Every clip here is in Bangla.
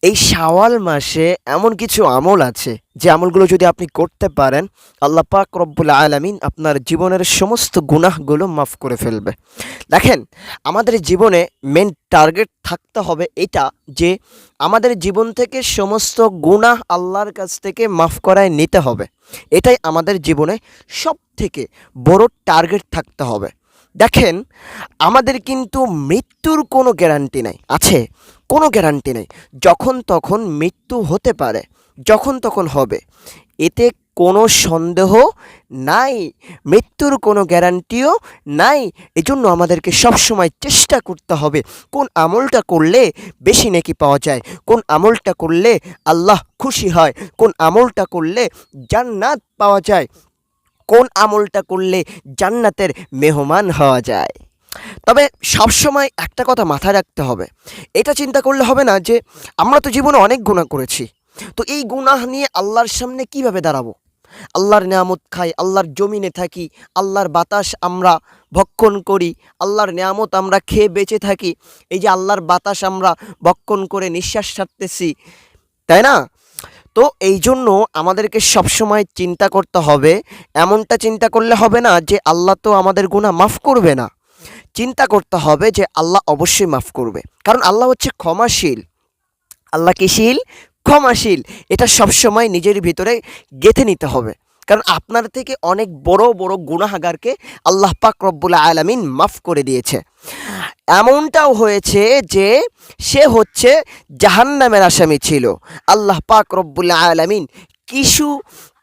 এই শাওয়াল মাসে এমন কিছু আমল আছে যে আমলগুলো যদি আপনি করতে পারেন, আল্লাহ পাক রব্বুল আলামিন আপনার জীবনের সমস্ত গুনাহগুলো মাফ করে ফেলবে। দেখেন, আমাদের জীবনে মেন টার্গেট থাকতে হবে এটা যে আমাদের জীবন থেকে সমস্ত গুনাহ আল্লাহর কাছ থেকে মাফ করায় নিতে হবে। এটাই আমাদের জীবনে সবথেকে বড় টার্গেট থাকতে হবে। দেখেন, আমাদের কিন্তু মৃত্যুর কোনো গ্যারান্টি নাই। আছে? কোনো গ্যারান্টি নেই। যখন তখন মৃত্যু হতে পারে, যখন তখন হবে, এতে কোনো সন্দেহ নাই। মৃত্যুর কোনো গ্যারান্টিও নাই। এজন্য আমাদেরকে সবসময় চেষ্টা করতে হবে কোন আমলটা করলে বেশি নেকি পাওয়া যায়, কোন আমলটা করলে আল্লাহ খুশি হয়, কোন আমলটা করলে জান্নাত পাওয়া যায়, কোন আমলটা করলে জান্নাতের মেহমান হওয়া যায়। তবে সবসময় একটা কথা মাথায় রাখতে হবে, এটা চিন্তা করলে হবে না যে আমরা তো জীবনে অনেক গুনাহ করেছি, তো এই গুনাহ নিয়ে আল্লাহর সামনে কিভাবে দাঁড়াবো। আল্লাহর নিয়ামত খাই, আল্লাহর জমিনে থাকি, আল্লাহর বাতাস আমরা ভক্ষণ করি, আল্লাহর নিয়ামত আমরা খেয়ে বেঁচে থাকি। এই যে আল্লাহর বাতাস আমরা ভক্ষণ করে নিঃশ্বাস ছাড়তেছি, তাই না? তো এই জন্য আমাদেরকে সবসময় চিন্তা করতে হবে। এমনটা চিন্তা করলে হবে না যে আল্লাহ তো আমাদের গুনাহ মাফ করবে না। চিন্তা করতে হবে যে আল্লাহ অবশ্যই মাফ করবে, কারণ আল্লাহ হচ্ছে ক্ষমাশীল। আল্লাহ কিশীল? ক্ষমাশীল। এটা সবসময় নিজের ভিতরে গেঁথে নিতে হবে, কারণ আপনার থেকে অনেক বড় বড় গুনাহগারকে আল্লাহ পাক রব্বুল আলামিন মাফ করে দিয়েছে। এমনটাও হয়েছে যে সে হচ্ছে জাহান্নামের আসামি ছিল, আল্লাহ পাক রব্বুল আলামিন কিছু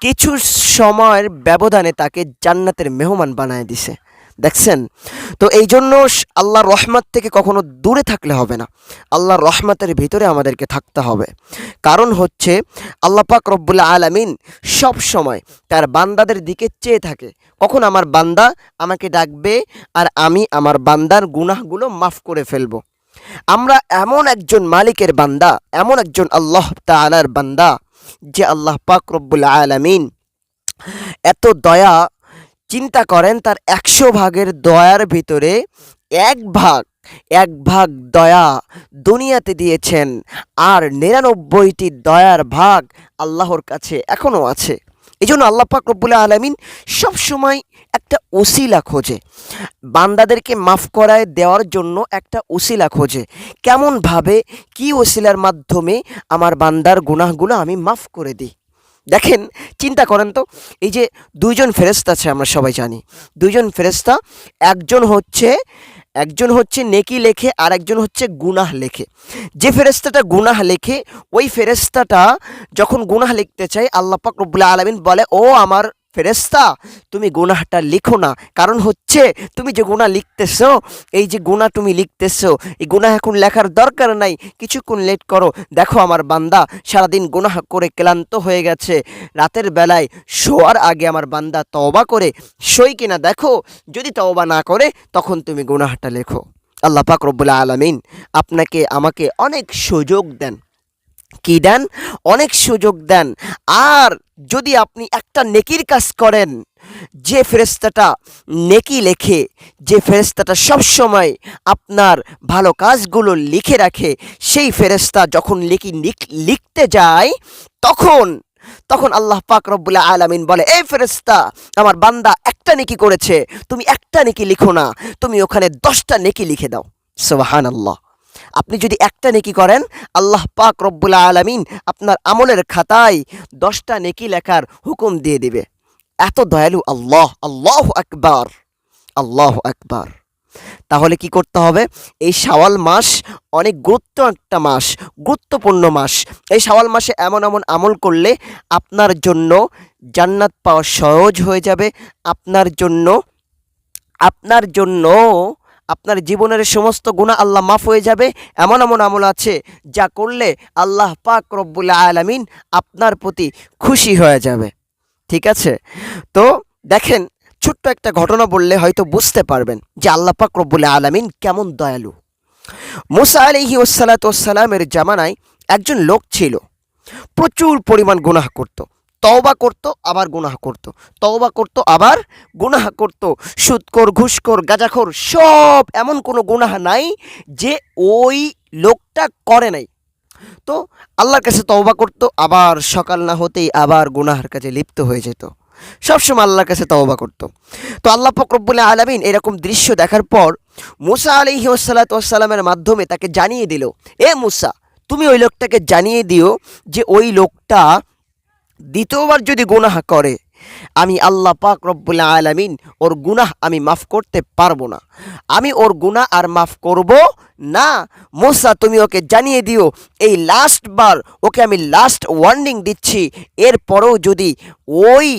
কিছু সময়ের ব্যবধানে তাকে জান্নাতের মেহমান বানায় দিছে। দেখছেন? তো এই জন্য আল্লাহর রহমত থেকে কখনো দূরে থাকলে হবে না, আল্লাহর রহমতের ভিতরে আমাদেরকে থাকতে হবে। কারণ হচ্ছে আল্লাহ পাক রব্বুল আলামিন সব সময় তার বান্দাদের দিকে চেয়ে থাকে, কখন আমার বান্দা আমাকে ডাকবে আর আমি আমার বান্দার গুনাহগুলো মাফ করে ফেলবো। আমরা এমন একজন মালিকের বান্দা, এমন একজন আল্লাহ তাআলার বান্দা যে আল্লাহ পাক রব্বুল আলামিন এত দয়া। চিন্তা করেন, তার ১০০ ভাগের দয়ার ভিতরে এক ভাগ দয়া দুনিয়াতে দিয়েছেন, আর ৯৯টি দয়ার ভাগ আল্লাহর কাছে এখনও আছে। এই জন্য আল্লাহ পাক রব্বুল আলামিন সবসময় একটা ওসিলা খোঁজে, বান্দাদেরকে মাফ করায় দেওয়ার জন্য একটা ওসিলা খোঁজে। কেমনভাবে, কি ওসিলার মাধ্যমে আমার বান্দার গুনাহগুলো আমি মাফ করে দিই। দেখেন, চিন্তা করেন তো, এই যে দুইজন ফেরেশতা আছে, আমরা সবাই জানি দুইজন ফেরেশতা, একজন হচ্ছে নেকি লেখে আর একজন হচ্ছে গুনাহ লেখে। যে ফেরেশতাটা গুনাহ লেখে, ওই ফেরেশতাটা যখন গুনাহ লিখতে চায়, আল্লাহ পাক রব্বুল আলামিন বলে, ও আমার ফেরেশতা, তুমি গুনাহটা লিখো না। কারণ হচ্ছে তুমি যে গুনাহ লিখতেছো, এই যে গুনাহ তুমি লিখতেছো, এই গুনাহ এখন লেখার দরকার নাই, কিছুক্ষণ লেট করো। দেখো আমার বান্দা সারাদিন গুনাহ করে ক্লান্ত হয়ে গেছে, রাতের বেলায় শোয়ার আগে আমার বান্দা তওবা করে শোয় কিনা দেখো, যদি তওবা না করে তখন তুমি গুনাহটা লেখো। আল্লাহ পাক রব্বুল আলামিন আপনাকে আমাকে অনেক সুযোগ দেন। কি দেন? অনেক সুযোগ দেন। আর যদি আপনি একটা নেকির কাজ করেন, যে ফেরেশতাটা নেকি লেখে, যে ফেরেশতাটা সবসময় আপনার ভালো কাজগুলো লিখে রাখে, সেই ফেরেশতা যখন লিখতে যায়, তখন তখন আল্লাহ পাক রব্বুল আলামিন বলে, এই ফেরেশতা, আমার বান্দা একটা নেকি করেছে, তুমি একটা নেকি লিখো না, তুমি ওখানে 10টা নেকি লিখে দাও। সুবহানাল্লাহ। আপনি যদি একটা নেকি করেন, আল্লাহ পাক রব্বুল আলামিন আপনার আমলের খাতায় 10টা নেকি লেখার হুকুম দিয়ে দিবে। এত দয়ালু আল্লাহ। আল্লাহু আকবার, আল্লাহু আকবার। তাহলে কি করতে হবে? এই শাওয়াল মাস অনেক একটা মাস, গুরুত্বপূর্ণ মাস। এই শাওয়াল মাসে এমন এমন আমল করলে আপনার জন্য জান্নাত পাওয়া সহজ হয়ে যাবে। আপনার জন্য আপনার জন্য আপনার জীবনের সমস্ত গুনাহ আল্লাহ মাফ হয়ে যাবে। এমন এমন আমল আছে যা করলে আল্লাহ পাক রব্বুল আলামিন আপনার প্রতি খুশি হয়ে যাবে। ঠিক আছে? তো দেখেন, ছোট্ট একটা ঘটনা বললে হয়তো বুঝতে পারবেন যে আল্লাহ পাক রব্বুল আলামিন কেমন দয়ালু। মুসা আলাইহিস সালাতু ওয়াস সালামের জামানায় একজন লোক ছিল, প্রচুর পরিমাণ গুনাহ করত, তওবা করত আবার গুনাহ করত, তওবা করত আবার গুনাহ করত। সুদখোর, ঘুষখোর, গাঁজাখোর, সব, এমন কোনো গুনাহ নাই যে ওই লোকটা করে নাই। তো আল্লাহর কাছে তওবা করতো, আবার সকাল না হতেই আবার গুনাহের কাজে লিপ্ত হয়ে যেত, সবসময় আল্লাহর কাছে তওবা করতো। তো আল্লাহ পাক রব্বুল আলামিন এরকম দৃশ্য দেখার পর মুসা আলাইহিস সালাতু ওয়াস সালামের মাধ্যমে তাকে জানিয়ে দিল, এ মুসা, তুমি ওই লোকটাকে জানিয়ে দিও যে ওই লোকটা দ্বিতীয়বার যদি গুনাহ করে, আমি আল্লাহ পাক রব্বুল আলামিন ওর গুনাহ আমি মাফ করতে পারবো না, আমি ওর গুনাহ আর মাফ করব না। মুসা, তুমি ওকে জানিয়ে দিও, এই লাস্ট বার ওকে আমি লাস্ট ওয়ার্নিং দিচ্ছি, ওই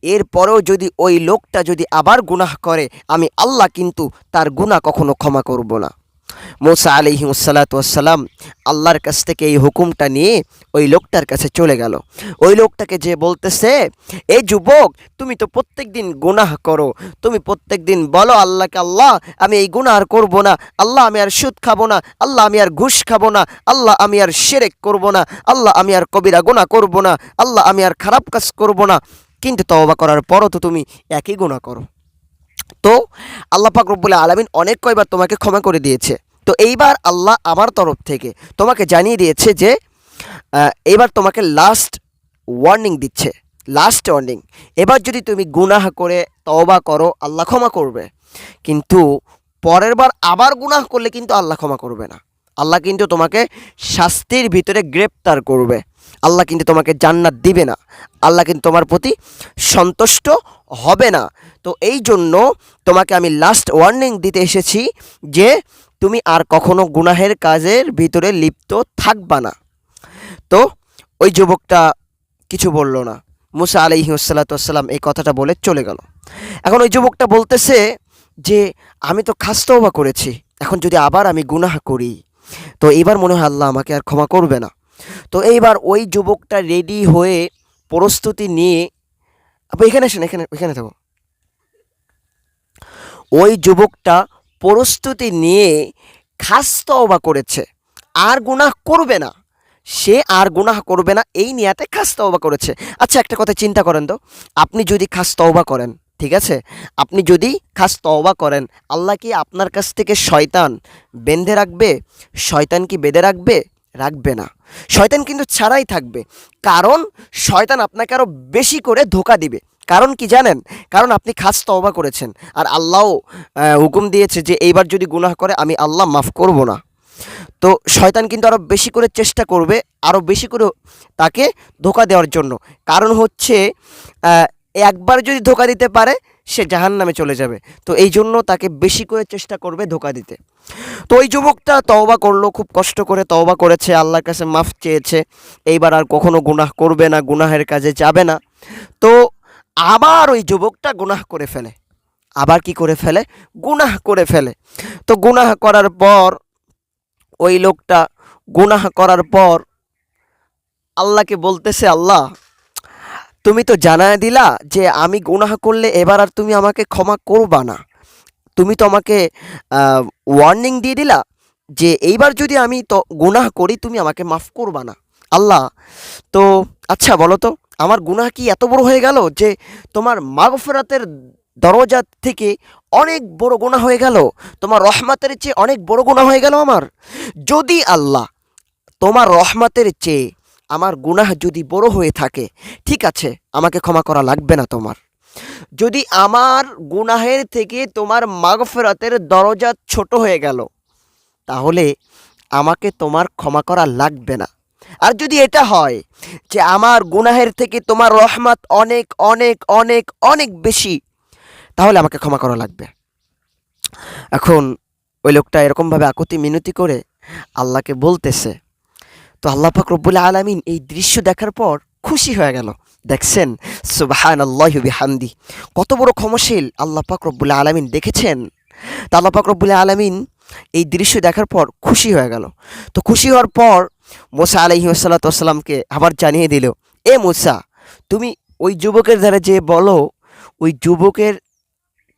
এরপরেও যদি ওই লোকটা যদি আবার গুনাহ করে, আমি আল্লাহ কিন্তু তার গুনাহ কখনো ক্ষমা করব না। মুসা আলাইহিস সালাতু ওয়াস সালাম আল্লাহর কাছ থেকে এই হুকুমটা নিয়ে ওই লোকটার কাছে চলে গেল। ওই লোকটাকে যে বলতেছে, এই যুবক, তুমি তো প্রত্যেক দিন গুনাহ করো, তুমি প্রত্যেক দিন বলো আল্লাহকে, আল্লাহ আমি এই গুনাহ আর করবো না, আল্লাহ আমি আর সুদ খাবো না, আল্লাহ আমি আর ঘুষ খাবো না, আল্লাহ আমি আর শিরক করবো না, আল্লাহ আমি আর কবিরা গুনাহ করবো না, আল্লাহ আমি আর খারাপ কাজ করবো না। কিন্তু তওবা করার পরও তো তুমি একই গুনাহ করো। তো আল্লাহ পাক রব্বুল আলামিন অনেক কয়বার তোমাকে ক্ষমা করে দিয়েছে। তো এইবার আল্লাহ আমার তরফ থেকে তোমাকে জানিয়ে দিয়েছে যে এবার তোমাকে লাস্ট ওয়ার্নিং দিচ্ছে, লাস্ট ওয়ার্নিং। এবার যদি তুমি গুনাহ করে তওবা করো, আল্লাহ ক্ষমা করবে, কিন্তু পরের বার আবার গুনাহ করলে কিন্তু আল্লাহ ক্ষমা করবে না। আল্লাহ কিন্তু তোমাকে শাস্তির ভিতরে গ্রেপ্তার করবে, আল্লাহ কিন্তু তোমাকে জান্নাত দিবে না, আল্লাহ কিন্তু তোমার প্রতি সন্তুষ্ট হবে না। তো এই জন্য তোমাকে আমি লাস্ট ওয়ার্নিং দিতে এসেছি যে তুমি আর কখনো গুনাহের কাজের ভিতরে লিপ্ত থাকবা না। তো ওই যুবকটা কিছু বলল না। মুসা আলাইহিস সালাতু ওয়াস সালাম এই কথাটা বলে চলে গেল। এখন ওই যুবকটা বলতেছে যে আমি তো খাস তওবা করেছি, এখন যদি আবার আমি গুনাহ করি, তো এবার মনে হয় আল্লাহ আমাকে আর ক্ষমা করবে না। তো এইবার ওই যুবকটা রেডি হয়ে প্রস্তুতি নিয়ে, এখানে আসেন, এখানে থাকো। ওই যুবকটা প্রস্তুতি নিয়ে খাস তওবা করেছে, আর গুনাহ করবে না, সে আর গুনাহ করবে না, এই নিয়াতে খাস তওবা করেছে। আচ্ছা, একটা কথা চিন্তা করেন তো, আপনি যদি খাস তওবা করেন, ঠিক আছে, আপনি যদি খাস তওবা করেন, আল্লাহ কি আপনার কাছ থেকে শয়তান বেঁধে রাখবে? শয়তান কি বেঁধে রাখবে? রাখবে না। শয়তান কিন্তু ছাড়াই থাকবে, কারণ শয়তান আপনাকে আরও বেশি করে ধোঁকা দিবে। কারণ কি জানেন? কারণ আপনি খাস তওবা করেছেন, আর আল্লাহও হুকুম দিয়েছে যে এইবার যদি গুনাহ করে আমি আল্লাহ মাফ করব না। তো শয়তান কিন্তু আরও বেশি করে চেষ্টা করবে, আরও বেশি করে তাকে ধোঁকা দেওয়ার জন্য। কারণ হচ্ছে একবার যদি ধোঁকা দিতে পারে, সে জাহান্নামে চলে যাবে। তো এই জন্য তাকে বেশি করে চেষ্টা করবে ধোঁকা দিতে। তো ওই যুবকটা তওবা করলো, খুব কষ্ট করে তওবা করেছে, আল্লাহর কাছে মাফ চেয়েছে, এইবার আর কখনো গুনাহ করবে না, গুনাহের কাজে যাবে না। তো আবার ওই যুবকটা গুনাহ করে ফেলে। আবার কি করে ফেলে? গুনাহ করে ফেলে। তো গুনাহ করার পর ওই লোকটা গুনাহ করার পর আল্লাহকে বলতেছে, আল্লাহ তুমি তো জানায় দিলা যে আমি গুনাহ করলে এবার আর তুমি আমাকে ক্ষমা করবা না, তুমি তো আমাকে ওয়ার্নিং দিয়ে দিলা যে এইবার যদি আমি তো গুনাহ করি তুমি আমাকে মাফ করবা না। আল্লাহ, তো আচ্ছা বলো তো, আমার গুনাহ কি এত বড় হয়ে গেল যে তোমার মাগফিরাতের দরজা থেকে অনেক বড় গুনাহ হয়ে গেল, তোমার রহমতের চেয়ে অনেক বড় গুনাহ হয়ে গেল আমার? যদি আল্লাহ তোমার রহমতের চেয়ে আমার গুনাহ যদি বড় হয়ে থাকে, ঠিক আছে, আমাকে ক্ষমা করা লাগবে না তোমার। যদি আমার গুনাহের থেকে তোমার মাগফিরাতের দরজা ছোট হয়ে গেল, তাহলে আমাকে তোমার ক্ষমা করা লাগবে না। আর যদি এটা হয় যে আমার গুনাহের থেকে তোমার রহমত অনেক অনেক অনেক অনেক বেশি, তাহলে আমাকে ক্ষমা করা লাগবে। এখন ওই লোকটা এরকমভাবে আকুতি মিনতি করে আল্লাহকে বলতেছে। তো আল্লাহ পাক রব্বুল আলামিন এই দৃশ্য দেখার পর খুশি হয়ে গেল। দেখছেন, সুবহানাল্লাহি ওয়া বিহামদি, কত বড় ক্ষমাশীল আল্লাহ পাক রব্বুল আলামিন, দেখেছেন? তা আল্লাহ পাক রব্বুল আলামিন এই দৃশ্য দেখার পর খুশি হয়ে গেল। তো খুশি হওয়ার পর মুসা আলাইহিস সালাতু ওয়াস সালামকে আবার জানিয়ে দিল, এ মুসা, তুমি ওই যুবকের দ্বারা যে বলো, ওই যুবকের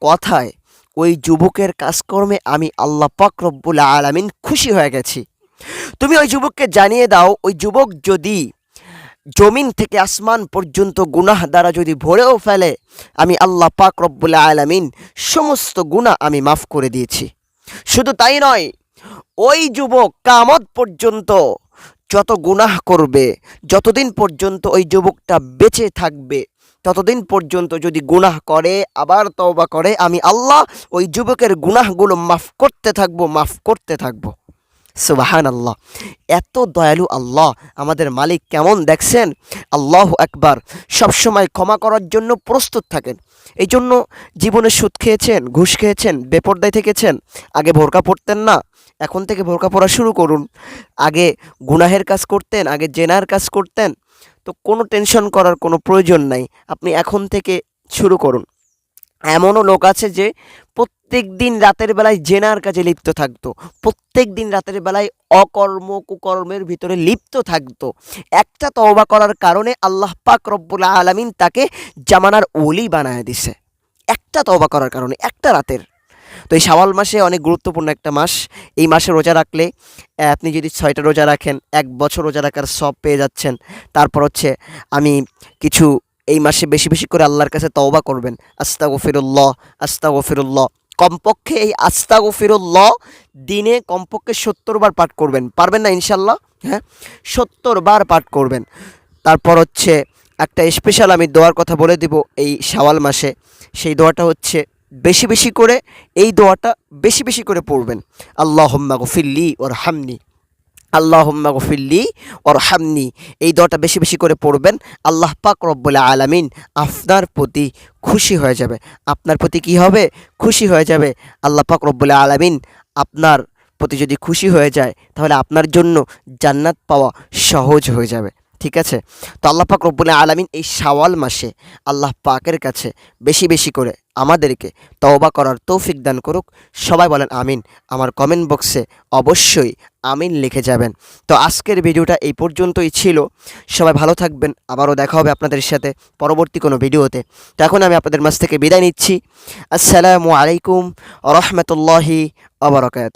কথায়, ওই যুবকের কাজকর্মে আমি আল্লাহ পাক রব্বুল আলামিন খুশি হয়ে গেছি। তুমি ওই যুবককে জানিয়ে দাও, ওই যুবক যদি জমিন থেকে আসমান পর্যন্ত গুনাহ দ্বারা যদি ভরেও ফেলে, আমি আল্লাহ পাক রব্বুল আলামিন সমস্ত গুনাহ আমি মাফ করে দিয়েছি। শুধু তাই নয়, ওই যুবক কিয়ামত পর্যন্ত যত গুনাহ করবে, যতদিন পর্যন্ত ওই যুবকটা বেঁচে থাকবে, ততদিন পর্যন্ত যদি গুনাহ করে আবার তওবা করে, আমি আল্লাহ ওই যুবকের গুনাহগুলো মাফ করতে থাকবো, মাফ করতে থাকবো। সুবহানাল্লাহ। এত দয়ালু আল্লাহ আমাদের মালিক কেমন দেখছেন। আল্লাহু আকবার। সবসময় ক্ষমা করার জন্য প্রস্তুত থাকেন। এই জন্য জীবনে সুদ খেয়েছেন, ঘুষ খেয়েছেন, বেপরদায় থেকেছেন, আগে বোরকা পড়তেন না, এখন থেকে বোরকা পড়া শুরু করুন। আগে গুনাহের কাজ করতেন, আগে জেনার কাজ করতেন, তো কোনো টেনশন করার কোনো প্রয়োজন নাই, আপনি এখন থেকে শুরু করুন। এমনও লোক আছে যে প্রত্যেক দিন রাতের বেলায় জেনার কাজে লিপ্ত থাকতো, প্রত্যেক দিন রাতের বেলায় অকর্ম কুকর্মের ভিতরে লিপ্ত থাকতো। একটা তওবা করার কারণে আল্লাহ পাক রব্বুল আলামিন তাকে জামানার ওলি বানায় দিছে, একটা তওবা করার কারণে, একটা রাতের। তো এই শাওয়াল মাসে অনেক গুরুত্বপূর্ণ একটা মাস। এই মাসে রোজা রাখলে আপনি যদি 6টা রোজা রাখেন, 1 বছর রোজা রাখার সব পেয়ে যাচ্ছেন। তারপর হচ্ছে আমি কিছু এই মাসে বেশি বেশি করে আল্লাহর কাছে তওবা করবেন। আস্তাগফিরুল্লাহ, আস্তাগফিরুল্লাহ। কমপক্ষে এই আস্তাগফিরুল্লাহ দিনে কমপক্ষে 70 বার পাঠ করবেন। পারবেন না ইনশাল্লাহ? হ্যাঁ, 70 বার পাঠ করবেন। তারপর হচ্ছে একটা স্পেশাল আমি দোয়ার কথা বলে দিব এই শাওয়াল মাসে। সেই দোয়াটা হচ্ছে বেশি বেশি করে, এই দোয়াটা বেশি বেশি করে পড়বেন। আল্লাহুম্মা গফিরলি ওয়ারহামনি, আল্লাহুম্মা গফিরলি ওয়ারহামনি। এই দোয়াটা বেশি বেশি করে পড়বেন। আল্লাহ পাক রব্বুল আলামিন আপনার প্রতি খুশি হয়ে যাবে। আপনার প্রতি কি হবে? খুশি হয়ে যাবে। আল্লাহ পাক রব্বুল আলামিন আপনার প্রতি যদি খুশি হয়ে যায়, তাহলে আপনার জন্য জান্নাত পাওয়া সহজ হয়ে যাবে। ঠিক আছে? তো আল্লাহ পাক রব্বুল আলামিন এই শাওয়াল মাসে আল্লাহ পাকের কাছে বেশি বেশি করে আমাদেরকে তওবা করার তৌফিক দান করুক। সবাই বলেন আমিন। আমার কমেন্ট বক্সে অবশ্যই আমিন লিখে যাবেন। তো আজকের ভিডিওটা এই পর্যন্তই ছিল। সবাই ভালো থাকবেন। আবারও দেখা হবে আপনাদের সাথে পরবর্তী কোনো ভিডিওতে। তো এখন আমি আপনাদের মাঝ থেকে বিদায় নিচ্ছি। আসসালামু আলাইকুম ওয়া রাহমাতুল্লাহি ওয়া বারাকাতুহু।